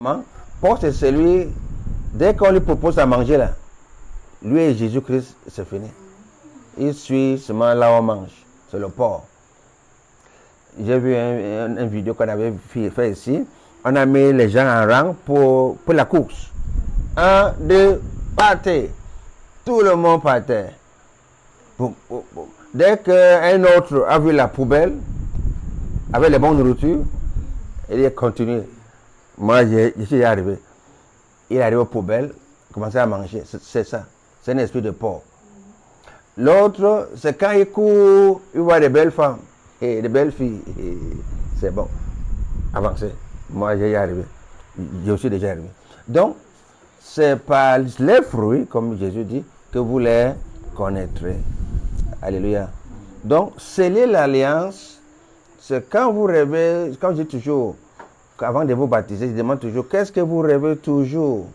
Paul, c'est celui, dès qu'on lui propose à manger là, lui et Jésus-Christ, c'est fini. Il suit seulement là où on mange, c'est le porc. J'ai vu une vidéo qu'on avait fait ici. On a mis les gens en rang pour la course. 1, 2, partez. Tout le monde partait. Dès qu'un autre a vu la poubelle, avec les bonnes nourritures, il a continué. Moi, je suis arrivé. Il est arrivé aux poubelles, commençait à manger. C'est ça. C'est un esprit de porc. L'autre, c'est quand il court, il voit des belles femmes et des belles filles. C'est bon. Avancez. Moi, j'ai arrivé. Je suis déjà arrivé. Donc, c'est par les fruits, comme Jésus dit, que vous les connaîtrez. Alléluia. Donc, sceller l'alliance, c'est quand vous rêvez, comme je dis toujours, avant de vous baptiser, je demande toujours, qu'est-ce que vous rêvez toujours?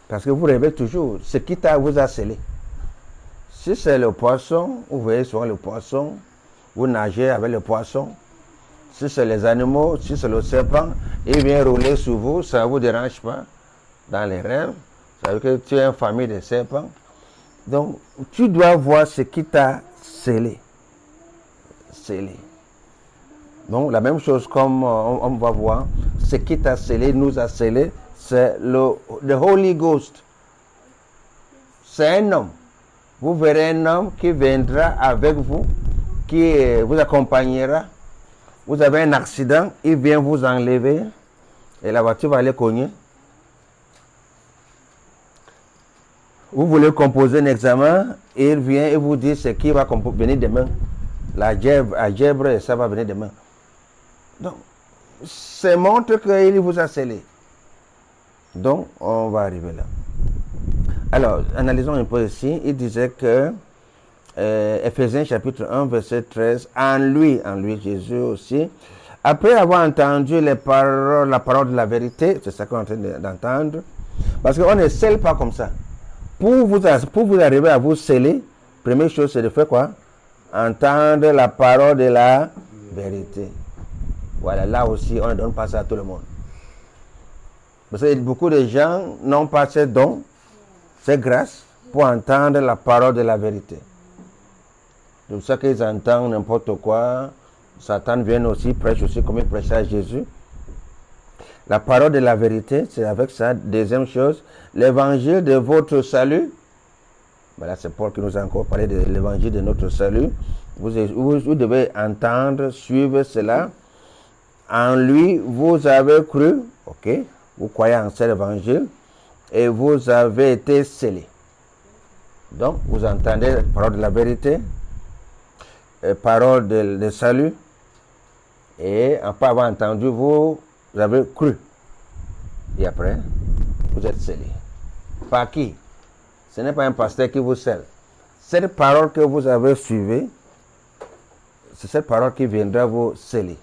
Parce que vous rêvez toujours ce qui vous a scellé. Si c'est le poisson, vous voyez souvent le poisson, vous nagez avec le poisson. Si c'est les animaux, si c'est le serpent, il vient rouler sur vous, ça ne vous dérange pas dans les rêves. Ça veut dire que tu es une famille de serpents. Donc, tu dois voir ce qui t'a scellé. Scellé. Donc, la même chose comme on va voir, ce qui t'a scellé, nous a scellé, c'est le Holy Ghost. C'est un homme. Vous verrez un homme qui viendra avec vous, qui vous accompagnera. Vous avez un accident, il vient vous enlever et la voiture va aller cogner. Vous voulez composer un examen, il vient et vous dit ce qui va venir demain. L'algèbre, ça va venir demain. Donc, ça montre qu'il vous a scellé. Donc, on va arriver là. Alors, analysons un peu ici. Il disait que, Ephésiens chapitre 1, verset 13, en lui, Jésus aussi, après avoir entendu la parole de la vérité, c'est ça qu'on est en train d'entendre, parce qu'on ne scelle pas comme ça. Pour vous arriver à vous sceller, première chose, c'est de faire quoi? Entendre la parole de la vérité. Voilà, là aussi, on ne donne pas ça à tout le monde. Parce que beaucoup de gens n'ont pas ces dons, ces grâces, pour entendre la parole de la vérité. C'est pour ça qu'ils entendent n'importe quoi. Satan vient aussi, prêche aussi comme il prêchait à Jésus. La parole de la vérité, c'est avec ça. Deuxième chose, l'évangile de votre salut. Voilà, c'est Paul qui nous a encore parlé de l'évangile de notre salut. Vous devez entendre, suivre cela. En lui, vous avez cru, ok, vous croyez en cet évangile, et vous avez été scellés. Donc, vous entendez la parole de la vérité, parole de salut, et après avoir entendu, vous avez cru. Et après, vous êtes scellés. Par qui? Ce n'est pas un pasteur qui vous scelle. Cette parole que vous avez suivie, c'est cette parole qui viendra vous sceller.